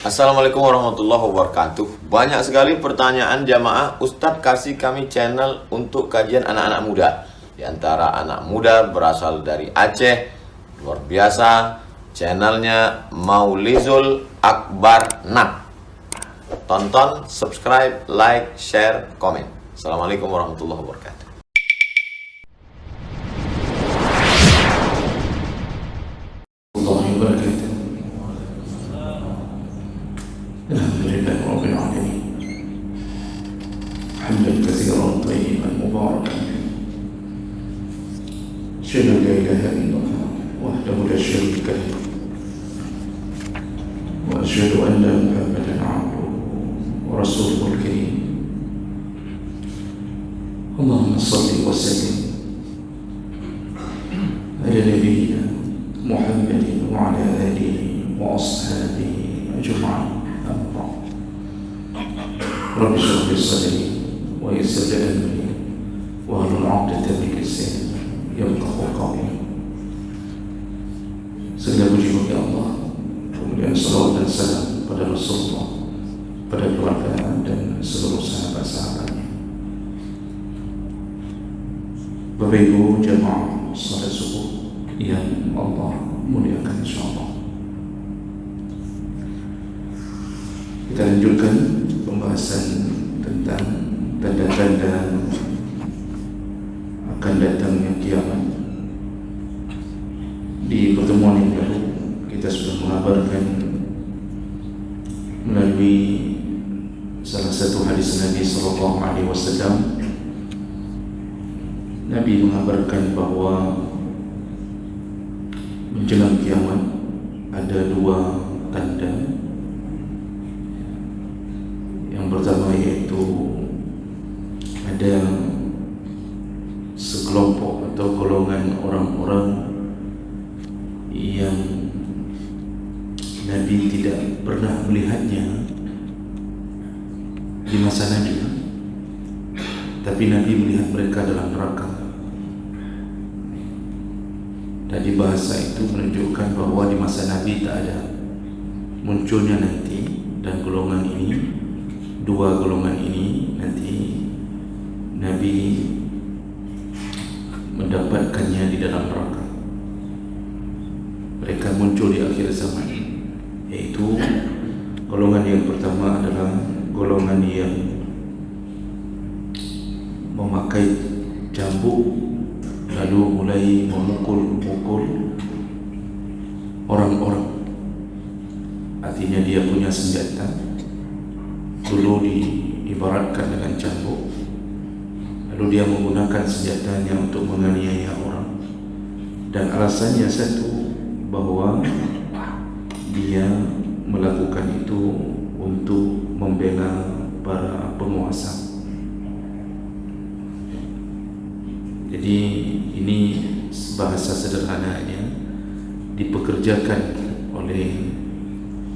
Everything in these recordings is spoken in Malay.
Assalamualaikum warahmatullahi wabarakatuh. Banyak sekali pertanyaan jamaah, Ustadz kasih kami channel untuk kajian anak-anak muda. Di antara anak muda berasal dari Aceh, luar biasa, channelnya Maulizul Akbar Nak. Tonton, subscribe, like, share, komen. Assalamualaikum warahmatullahi wabarakatuh. Alhamdulillah Rabbil Alamin. Hamdan katsiran tayyiban mubarakan fihi. Asyhadu an la ilaha illallah wahdahu la syarika lahu wa asyhadu anna Muhammadan abduhu wa rasuluhul karim. Allahumma shalli wa sallim ala nabiyyina Muhammadin wa ala alihi wa ashabihi ajma'in. رب اشرح لي صدري ويسر لي امري واحلل عقدة من لساني يفقهوا قولي. Segala puji bagi Allah, kemudian salawat dan salam pada Rasulullah, pada keluarga dan seluruh sahabat-sahabatnya. Bapak Ibu jamaah salat subuh yang Allah muliakan insyaallah. Kita lanjutkan pembahasan tentang tanda-tanda akan datangnya kiamat. Di pertemuan yang lalu kita sudah mengabarkan melalui salah satu hadis Nabi SAW. Nabi mengabarkan bahawa menjelang kiamat ada dua tanda. Yang pertama yaitu ada sekelompok atau golongan orang-orang yang Nabi tidak pernah melihatnya di masa Nabi, tapi Nabi melihat mereka dalam neraka. Tadi bahasa itu menunjukkan bahawa di masa Nabi tak ada munculnya nanti, dan golongan ini, dua golongan ini nanti Nabi mendapatkannya di dalam neraka. Mereka muncul di akhir zaman, yaitu golongan yang pertama adalah golongan yang memakai cambuk lalu mulai memukul-mukul orang-orang. Artinya dia punya senjata, dulu diibaratkan dengan cambuk, lalu dia menggunakan senjatanya untuk menganiaya orang, dan alasannya satu, bahawa dia melakukan itu untuk membela para penguasa. Jadi ini bahasa sederhananya dipekerjakan oleh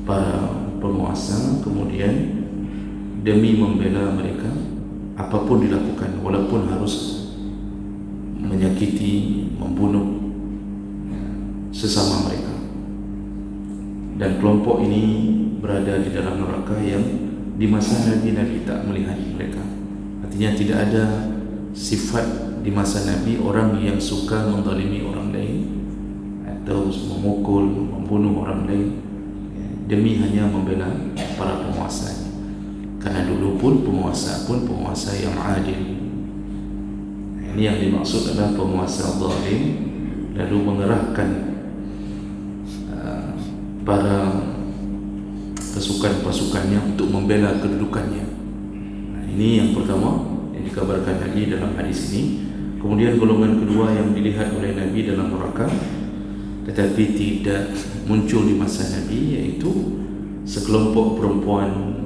para penguasa, kemudian demi membela mereka, apapun dilakukan, walaupun harus menyakiti, membunuh sesama mereka. Dan kelompok ini berada di dalam neraka yang di masa Nabi tak melihat mereka. Artinya tidak ada sifat di masa Nabi orang yang suka menzalimi orang lain atau memukul, membunuh orang lain demi hanya membela para penguasa. Karena dulu pun penguasa yang adil. Ini yang dimaksud adalah penguasa zalim, lalu mengerahkan para pasukan-pasukannya untuk membela kedudukannya. Ini yang pertama yang dikabarkan Nabi dalam hadis ini. Kemudian golongan kedua yang dilihat oleh Nabi dalam neraka tetapi tidak muncul di masa Nabi, yaitu sekelompok perempuan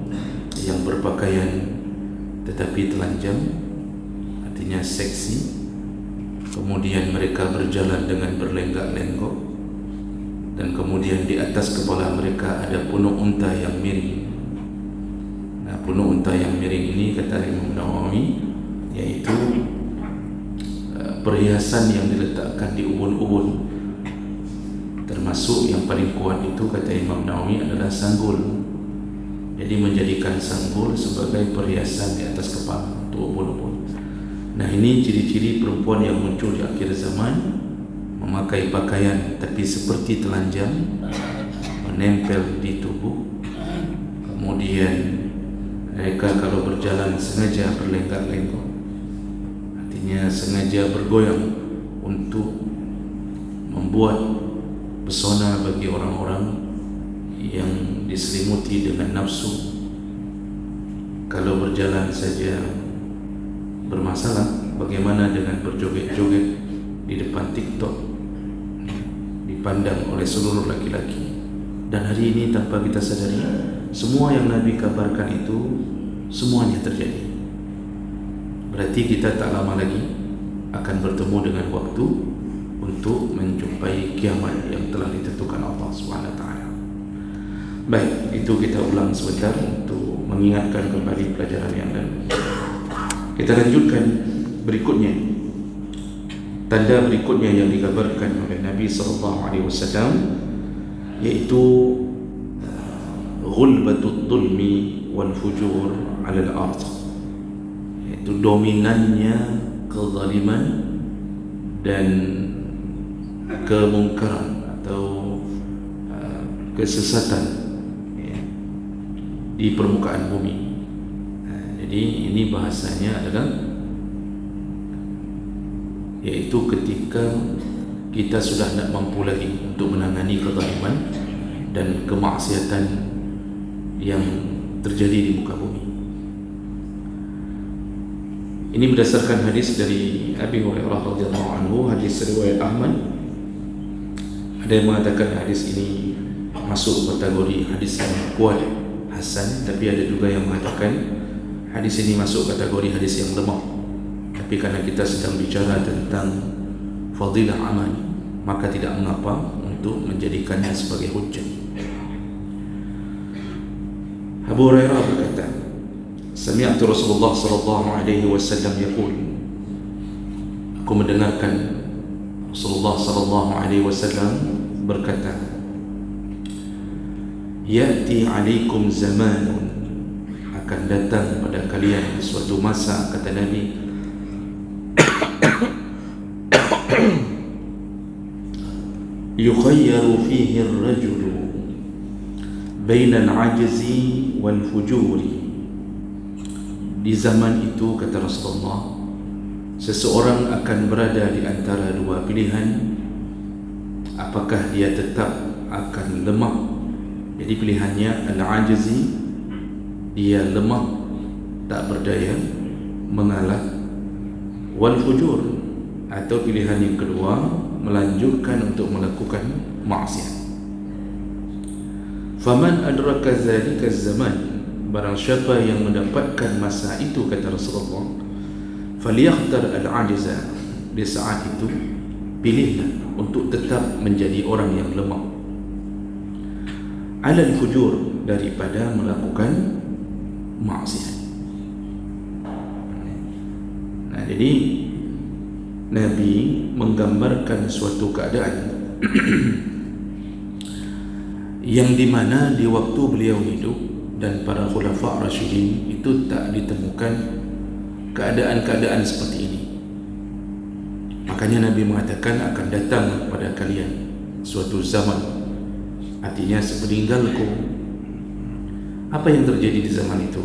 yang berpakaian tetapi telanjang, artinya seksi. Kemudian mereka berjalan dengan berlenggak-lenggok, dan kemudian di atas kepala mereka ada punuk unta yang miring. Nah, punuk unta yang miring ini, kata Imam Nawawi, yaitu perhiasan yang diletakkan di ubun-ubun. Termasuk yang paling kuat itu, kata Imam Nawawi, adalah sanggul. Jadi menjadikan sanggul sebagai perhiasan di atas kepala untuk umur-umur. Nah, ini ciri-ciri perempuan yang muncul di akhir zaman, memakai pakaian tapi seperti telanjang, menempel di tubuh. Kemudian mereka kalau berjalan sengaja berlenggak-lenggok, artinya sengaja bergoyang untuk membuat pesona bagi orang-orang yang diselimuti dengan nafsu. Kalau berjalan saja bermasalah, bagaimana dengan berjoget-joget di depan TikTok, dipandang oleh seluruh laki-laki. Dan hari ini tanpa kita sadari, semua yang Nabi kabarkan itu semuanya terjadi. Berarti kita tak lama lagi akan bertemu dengan waktu untuk menjumpai kiamat yang telah ditentukan Allah SWT. Baik, itu kita ulang sebentar untuk mengingatkan kembali pelajaran yang lalu. Kita lanjutkan berikutnya. Tanda berikutnya yang dikabarkan oleh Nabi SAW, yaitu ghulbatul dhulmi wal fujur 'ala al-ardh, yaitu dominannya kezaliman dan kemungkaran atau kesesatan di permukaan bumi. Jadi ini bahasanya adalah yaitu ketika kita sudah tak mampu lagi untuk menangani kezaliman dan kemaksiatan yang terjadi di muka bumi. Ini berdasarkan hadis dari Abi Hurairah radhiyallahu anhu, hadis riwayat Ahmad. Ada yang mengatakan hadis ini masuk kategori hadis yang kuat, hasan, tapi ada juga yang mengatakan hadis ini masuk kategori hadis yang lemah. Tapi karena kita sedang bicara tentang fadilah amal, maka tidak mengapa untuk menjadikannya sebagai hujjah. Abu Hurairah berkata, sami'tu Rasulullah sallallahu alaihi wasallam yaqul, aku mendengarkan Rasulullah sallallahu alaihi wasallam berkata, ya'ti 'alaikum zamanun, akan datang pada kalian di suatu masa, kata Nabi, yukhayyaru fihi ar-rajulu baina al-'ajzi wal fujuri. Di zaman itu, kata Rasulullah, seseorang akan berada di antara dua pilihan. Apakah dia tetap akan lemah, jadi pilihannya al-'ajzi, dia lemah, tak berdaya, mengalah, wal fujur, atau pilihan yang kedua, melanjutkan untuk melakukan maksiat. Faman adraka zalika zaman, barang siapa yang mendapatkan masa itu, kata Rasulullah, falyakhtar al-'ajza, di saat itu pilihlah untuk tetap menjadi orang yang lemah, alal fujur, daripada melakukan maksiat. Nah, jadi Nabi menggambarkan suatu keadaan yang dimana di waktu beliau hidup dan para khulafa' rasyidin itu tak ditemukan keadaan-keadaan seperti ini. Makanya Nabi mengatakan akan datang kepada kalian suatu zaman, artinya sepeninggalku. Apa yang terjadi di zaman itu?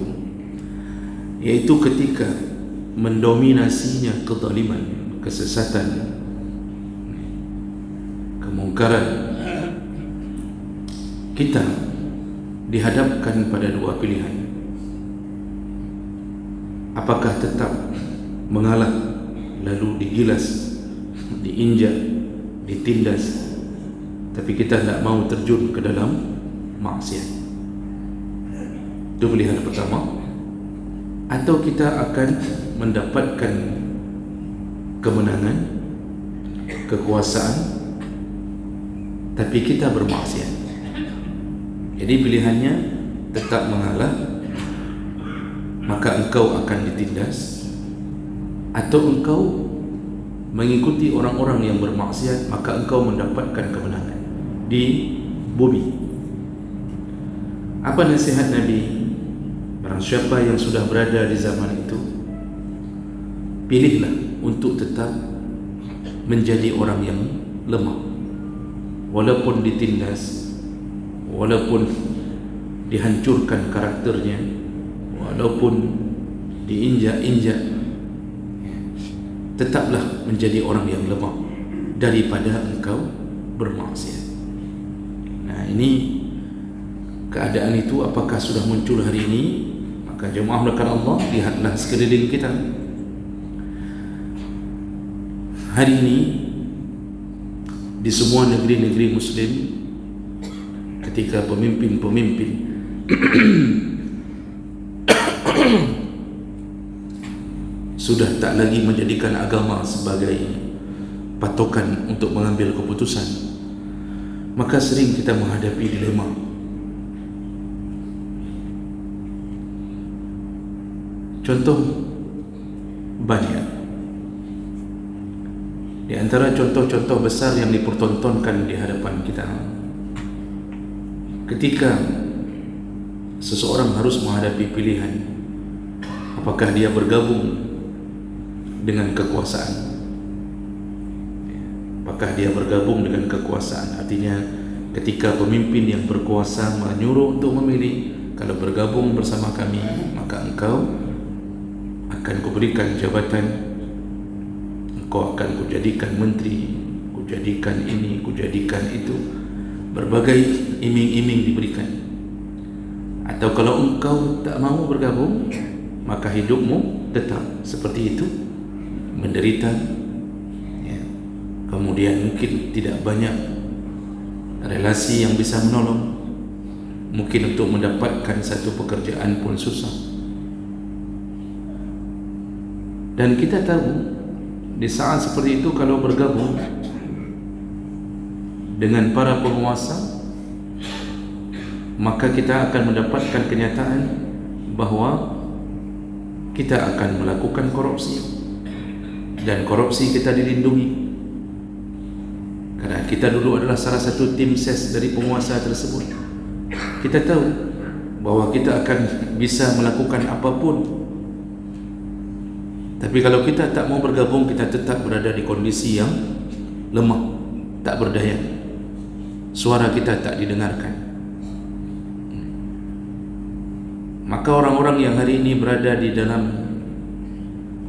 Yaitu ketika mendominasinya kezaliman, kesesatan, kemungkaran, kita dihadapkan pada dua pilihan. Apakah tetap mengalah, lalu digilas, diinjak, ditindas, tapi kita tidak mau terjun ke dalam maksiat? Itu pilihan pertama. Atau kita akan mendapatkan kemenangan, kekuasaan, tapi kita bermaksiat. Jadi pilihannya tetap mengalah, maka engkau akan ditindas, atau engkau mengikuti orang-orang yang bermaksiat, maka engkau mendapatkan kemenangan di bumi. Apa nasihat Nabi Barang siapa yang sudah berada di zaman itu, pilihlah untuk tetap menjadi orang yang lemah, walaupun ditindas, walaupun dihancurkan karakternya, walaupun diinjak-injak, tetaplah menjadi orang yang lemah daripada engkau bermaksiat. Nah, ini keadaan itu apakah sudah muncul hari ini? Maka jemaah melakukan Allah, lihatlah sekeliling kita. Hari ini di semua negeri-negeri Muslim, ketika pemimpin-pemimpin sudah tak lagi menjadikan agama sebagai patokan untuk mengambil keputusan, maka sering kita menghadapi dilema. Contoh banyak. Di antara contoh-contoh besar yang dipertontonkan di hadapan kita, ketika seseorang harus menghadapi pilihan, apakah dia bergabung dengan kekuasaan, apakah dia bergabung dengan kekuasaan. Artinya ketika pemimpin yang berkuasa menyuruh untuk memilih, kalau bergabung bersama kami, maka engkau akan kuberikan jabatan, engkau akan kujadikan menteri, kujadikan ini, kujadikan itu, berbagai iming-iming diberikan. Atau kalau engkau tak mahu bergabung, maka hidupmu tetap seperti itu, menderita, ya. Kemudian mungkin tidak banyak relasi yang bisa menolong, mungkin untuk mendapatkan satu pekerjaan pun susah. Dan kita tahu di saat seperti itu, kalau bergabung dengan para penguasa, maka kita akan mendapatkan kenyataan bahawa kita akan melakukan korupsi, dan korupsi kita dilindungi karena kita dulu adalah salah satu tim ses dari penguasa tersebut. Kita tahu bahawa kita akan bisa melakukan apapun. Tapi kalau kita tak mau bergabung, kita tetap berada di kondisi yang lemah, tak berdaya, suara kita tak didengarkan. Maka orang-orang yang hari ini berada di dalam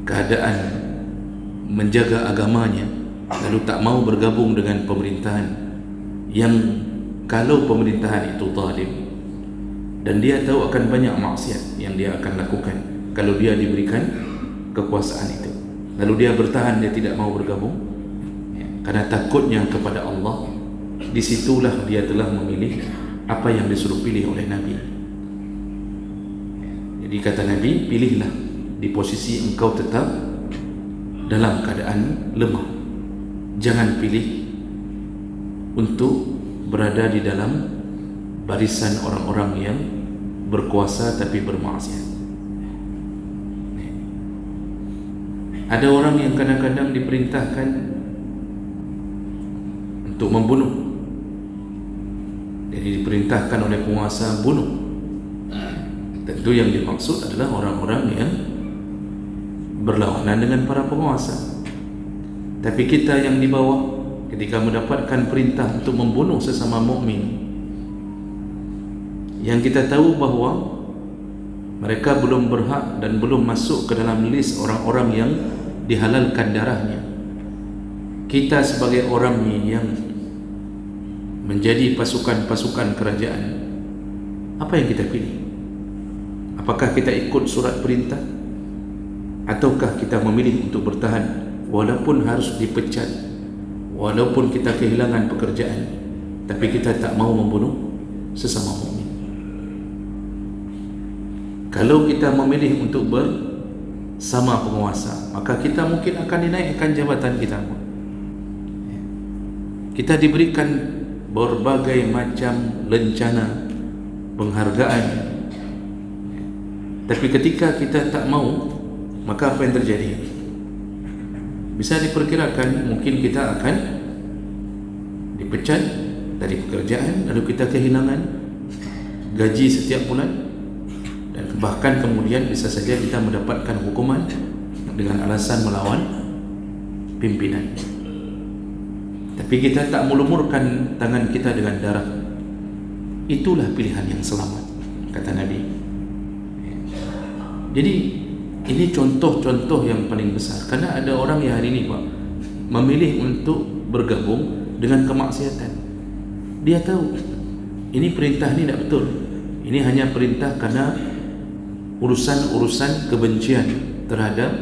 keadaan menjaga agamanya, lalu tak mau bergabung dengan pemerintahan yang kalau pemerintahan itu zalim, dan dia tahu akan banyak maksiat yang dia akan lakukan kalau dia diberikan kekuasaan itu, lalu dia bertahan, dia tidak mau bergabung, ya, karena takutnya kepada Allah. Disitulah dia telah memilih apa yang disuruh pilih oleh Nabi. Jadi kata Nabi, pilihlah di posisi engkau tetap dalam keadaan lemah, jangan pilih untuk berada di dalam barisan orang-orang yang berkuasa tapi bermaksiat. Ada orang yang kadang-kadang diperintahkan untuk membunuh, jadi diperintahkan oleh penguasa bunuh. Tentu yang dimaksud adalah orang-orang yang berlawanan dengan para penguasa. Tapi kita yang di bawah, ketika mendapatkan perintah untuk membunuh sesama mukmin, yang kita tahu bahawa mereka belum berhak dan belum masuk ke dalam list orang-orang yang dihalalkan darahnya, kita sebagai orang yang menjadi pasukan-pasukan kerajaan, apa yang kita pilih? Apakah kita ikut surat perintah, ataukah kita memilih untuk bertahan walaupun harus dipecat, walaupun kita kehilangan pekerjaan, tapi kita tak mau membunuh sesama mukmin? Kalau kita memilih untuk bersama penguasa, maka kita mungkin akan dinaikkan jabatan kita. Kita diberikan berbagai macam lencana, penghargaan, tapi ketika kita tak mau, maka apa yang terjadi? Bisa diperkirakan mungkin kita akan dipecat dari pekerjaan, lalu kita kehilangan gaji setiap bulan, dan bahkan kemudian bisa saja kita mendapatkan hukuman dengan alasan melawan pimpinan. Tapi kita tak mulur-mulurkan tangan kita dengan darah. Itulah pilihan yang selamat, kata Nabi. Jadi ini contoh-contoh yang paling besar. Karena ada orang yang hari ini Pak memilih untuk bergabung dengan kemaksiatan. Dia tahu ini perintah ini tidak betul. Ini hanya perintah karena urusan-urusan kebencian terhadap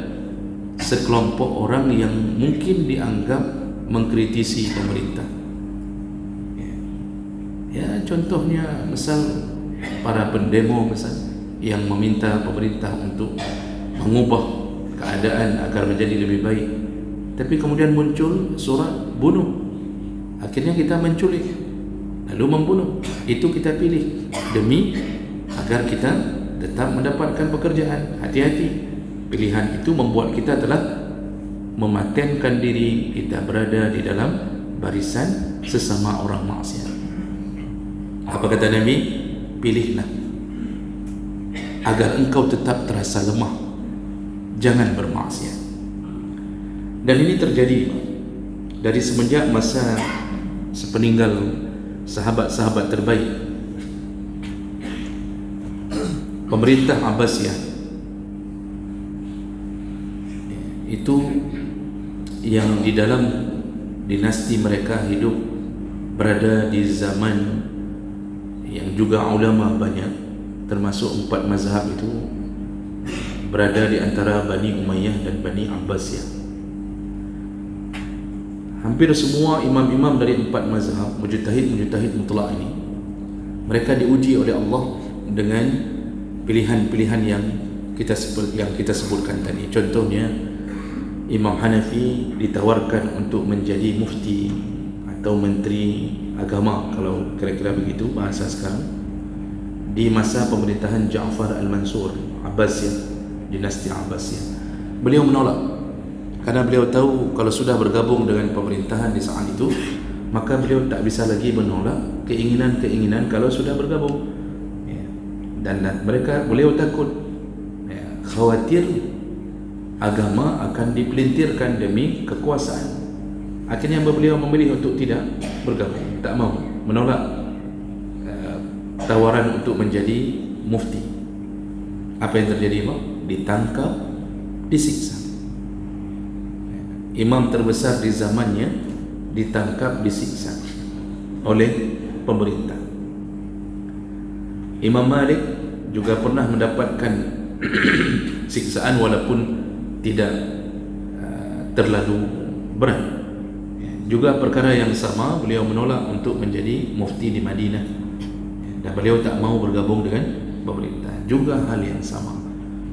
sekelompok orang yang mungkin dianggap mengkritisi pemerintah. Ya, contohnya misal para pendemo misal yang meminta pemerintah untuk mengubah keadaan agar menjadi lebih baik, tapi kemudian muncul surat bunuh, akhirnya kita menculik lalu membunuh. Itu kita pilih demi agar kita tetap mendapatkan pekerjaan. Hati-hati, pilihan itu membuat kita telah mematenkan diri kita berada di dalam barisan sesama orang maksiat. Apa kata Nabi? Pilihlah agar engkau tetap terasa lemah, jangan bermaksiat. Dan ini terjadi dari semenjak masa sepeninggal sahabat-sahabat terbaik, pemerintah Abbasiyah itu yang di dalam dinasti mereka hidup berada di zaman yang juga ulama banyak, termasuk 4 mazhab itu berada di antara Bani Umayyah dan Bani Abbasiyah. Hampir semua imam-imam dari 4 mazhab, mujtahid mutlak ini, mereka diuji oleh Allah dengan pilihan-pilihan yang kita sebutkan tadi. Contohnya Imam Hanafi ditawarkan untuk menjadi mufti atau menteri agama, kalau kira-kira begitu bahasa sekarang, di masa pemerintahan Ja'far al-Mansur, Abbasiyah, dinasti Abbasiyah. Beliau menolak karena beliau tahu kalau sudah bergabung dengan pemerintahan di saat itu, maka beliau tak bisa lagi menolak keinginan-keinginan kalau sudah bergabung. Dan beliau takut, khawatir agama akan dipelintirkan demi kekuasaan. Akhirnya beliau memilih untuk tidak bergabung, tak mau, menolak tawaran untuk menjadi mufti. Apa yang terjadi Pak? Ditangkap, disiksa. Imam terbesar di zamannya ditangkap, disiksa oleh pemerintah. Imam Malik juga pernah mendapatkan siksaan walaupun tidak terlalu berat. Juga perkara yang sama, beliau menolak untuk menjadi mufti di Madinah, dan beliau tak mau bergabung dengan pemerintah. Juga hal yang sama,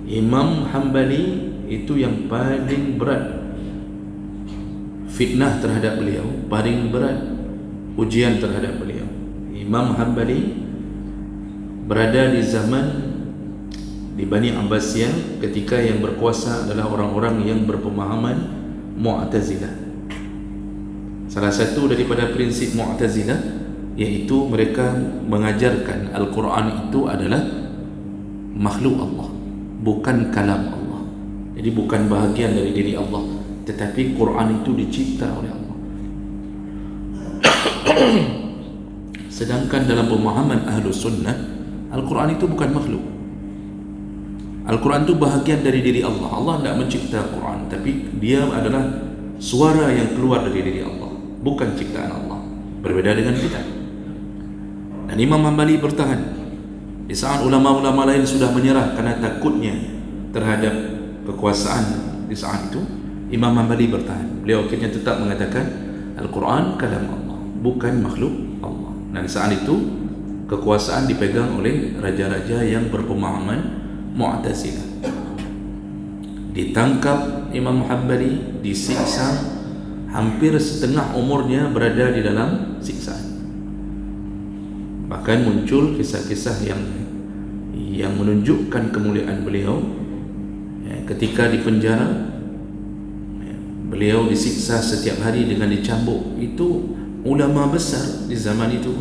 Imam Hambali itu yang paling berat fitnah terhadap beliau, paling berat ujian terhadap beliau. Imam Hambali berada di zaman di Bani Abbasiyah ketika yang berkuasa adalah orang-orang yang berpemahaman Mu'tazilah. Salah satu daripada prinsip Mu'tazilah yaitu mereka mengajarkan Al-Quran itu adalah makhluk Allah, bukan kalam Allah. Jadi bukan bahagian dari diri Allah, tetapi Quran itu dicipta oleh Allah. Sedangkan dalam pemahaman Ahlus Sunnah, Al-Quran itu bukan makhluk. Al-Quran itu bahagian dari diri Allah. Allah tidak mencipta Quran, tapi dia adalah suara yang keluar dari diri Allah, bukan ciptaan Allah. Berbeda dengan kita. Dan Imam Hambali bertahan di saat ulama-ulama lain sudah menyerah karena takutnya terhadap kekuasaan. Di saat itu Imam Hambali bertahan. Beliau akhirnya tetap mengatakan Al-Quran kalam Allah, bukan makhluk Allah. Dan saat itu kekuasaan dipegang oleh raja-raja yang berpemahaman Mu'tazilah. Ditangkap Imam Hambali, disiksa, hampir setengah umurnya berada di dalam siksaan. Bahkan muncul kisah-kisah yang menunjukkan kemuliaan beliau. Ketika di penjara, beliau disiksa setiap hari dengan dicambuk. Itu ulama besar di zaman itu.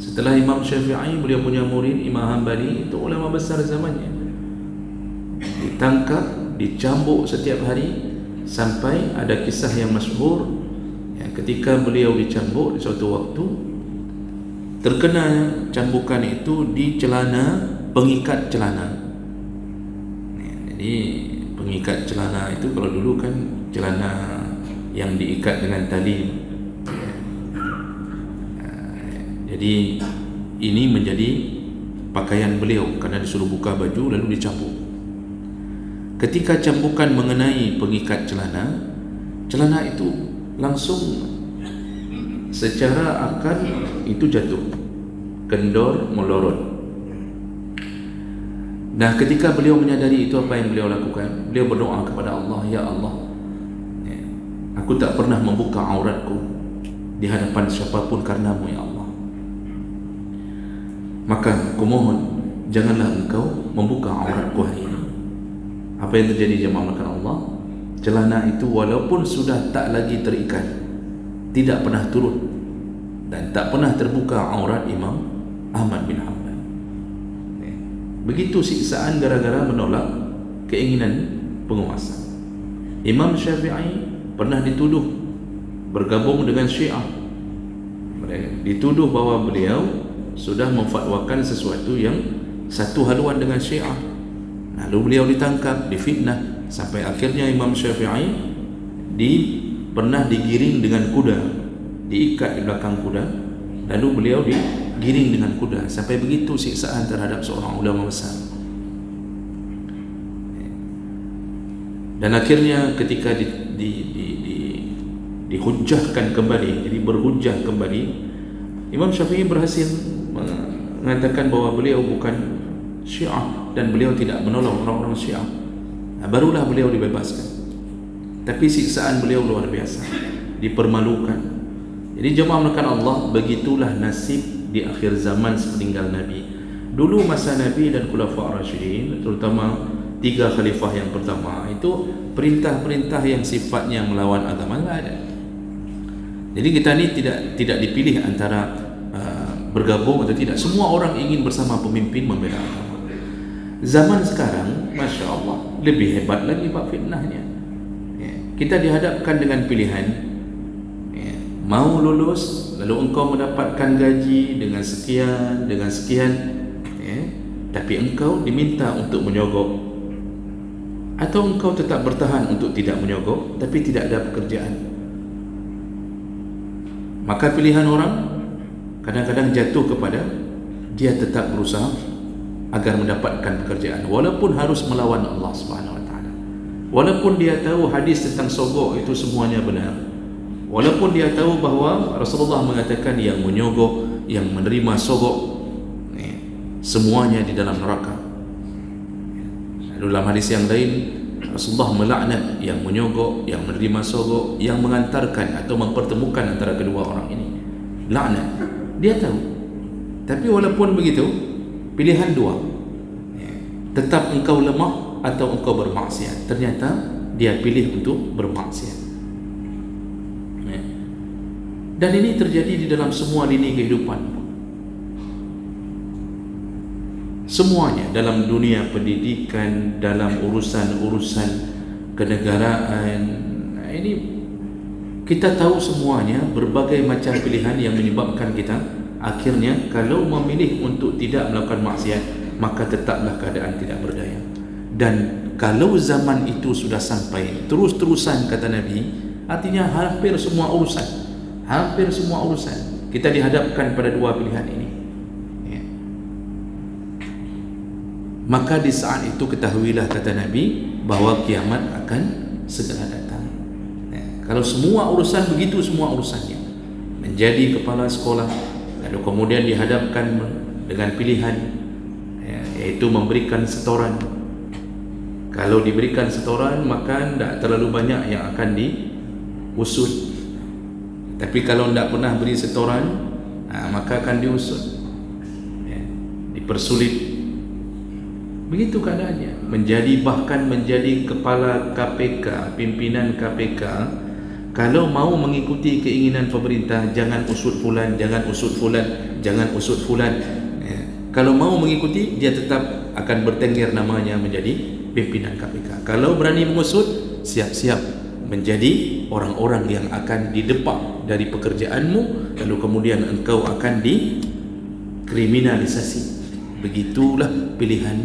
Setelah Imam Syafi'i, beliau punya murid Imam Hanbali, itu ulama besar zamannya, ditangkap, dicambuk setiap hari, sampai ada kisah yang masyhur yang ketika beliau dicambuk di suatu waktu, terkena cambukan itu di celana, pengikat celana. Jadi pengikat celana itu kalau dulu kan celana yang diikat dengan tali. Jadi ini menjadi pakaian beliau karena disuruh buka baju lalu dicambuk. Ketika cambukan mengenai pengikat celana, celana itu langsung secara akal itu jatuh, kendor, melorot. Nah, ketika beliau menyadari itu, apa yang beliau lakukan? Beliau berdoa kepada Allah, ya Allah, aku tak pernah membuka auratku di hadapan siapapun karenamu ya Allah. Maka kumohon janganlah engkau membuka auratku hari ini. Apa yang terjadi jemaah makan Allah? Celana itu walaupun sudah tak lagi terikat, tidak pernah turun dan tak pernah terbuka aurat Imam Ahmad bin Hanbal. Begitu siksaan gara-gara menolak keinginan penguasa. Imam Syafi'i pernah dituduh bergabung dengan Syiah. Dituduh bahwa beliau sudah memfatwakan sesuatu yang satu haluan dengan Syiah. Lalu beliau ditangkap, difitnah, sampai akhirnya Imam Syafi'i pernah digiring dengan kuda, diikat di belakang kuda, lalu beliau digiring dengan kuda. Sampai begitu siksaan terhadap seorang ulama besar. Dan akhirnya ketika dihujahkan kembali, jadi berhujah kembali, Imam Syafi'i berhasil mengatakan bahwa beliau bukan Syiah dan beliau tidak menolong orang-orang Syiah. Nah, barulah beliau dibebaskan. Tapi siksaan beliau luar biasa, dipermalukan. Jadi jemaah melakukan Allah, begitulah nasib di akhir zaman sepeninggal Nabi. Dulu masa Nabi dan Khulafa' Rasyidin, terutama 3 khalifah yang pertama, itu perintah-perintah yang sifatnya melawan agama tidak ada. Jadi kita ni tidak dipilih antara bergabung atau tidak. Semua orang ingin bersama pemimpin membela agama. Zaman sekarang, Masya Allah, lebih hebat lagi bab fitnahnya. Kita dihadapkan dengan pilihan, mau lulus, lalu engkau mendapatkan gaji dengan sekian, tapi engkau diminta untuk menyogok, atau engkau tetap bertahan untuk tidak menyogok tapi tidak ada pekerjaan. Maka pilihan orang kadang-kadang jatuh kepada dia tetap berusaha agar mendapatkan pekerjaan walaupun harus melawan Allah Subhanahu wa taala. Walaupun dia tahu hadis tentang sogok itu semuanya benar. Walaupun dia tahu bahawa Rasulullah mengatakan yang menyogok, yang menerima sogok, semuanya di dalam neraka. Dalam hadis yang lain Rasulullah melaknat yang menyogok, yang menerima sogok, yang mengantarkan atau mempertemukan antara kedua orang ini. Laknat. Dia tahu. Tapi walaupun begitu, pilihan dua. Tetap engkau lemah atau engkau bermaksiat. Ternyata dia pilih untuk bermaksiat. Dan ini terjadi di dalam semua lini kehidupan. Semuanya, dalam dunia pendidikan, dalam urusan-urusan kenegaraan. Ini kita tahu semuanya, berbagai macam pilihan yang menyebabkan kita akhirnya kalau memilih untuk tidak melakukan maksiat, maka tetaplah keadaan tidak berdaya. Dan kalau zaman itu sudah sampai terus-terusan, kata Nabi, artinya hampir semua urusan kita dihadapkan pada dua pilihan ini. Maka di saat itu ketahuilah, kata Nabi, bahawa kiamat akan segera datang. Kalau semua urusan begitu, semua urusannya menjadi kepala sekolah, lalu kemudian dihadapkan dengan pilihan, yaitu memberikan setoran. Kalau diberikan setoran, maka tidak terlalu banyak yang akan diusut. Tapi kalau tidak pernah beri setoran, maka akan diusut, dipersulit. Begitu keadaannya. Bahkan menjadi kepala KPK, pimpinan KPK, kalau mau mengikuti keinginan pemerintah, jangan usut fulan, jangan usut fulan. Kalau mau mengikuti, dia tetap akan bertengger namanya menjadi pimpinan KPK. Kalau berani mengusut, siap-siap menjadi orang-orang yang akan didepak dari pekerjaanmu, lalu kemudian engkau akan dikriminalisasi. Begitulah pilihan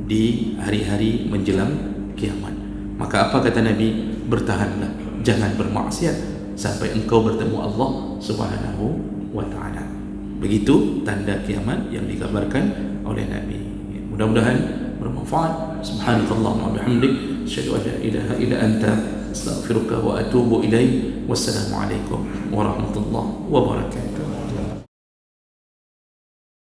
di hari-hari menjelang kiamat. Maka apa kata Nabi? Bertahanlah, jangan bermaksiat sampai engkau bertemu Allah Subhanahu wa ta'ala. Begitu tanda kiamat yang dikabarkan oleh Nabi. Mudah-mudahan bermanfaat. Subhanakallahumma bihamdik, asyhadu an la ilaha illa anta, astaghfiruka wa atubu ilaik. Wassalamualaikum warahmatullahi wabarakatuh.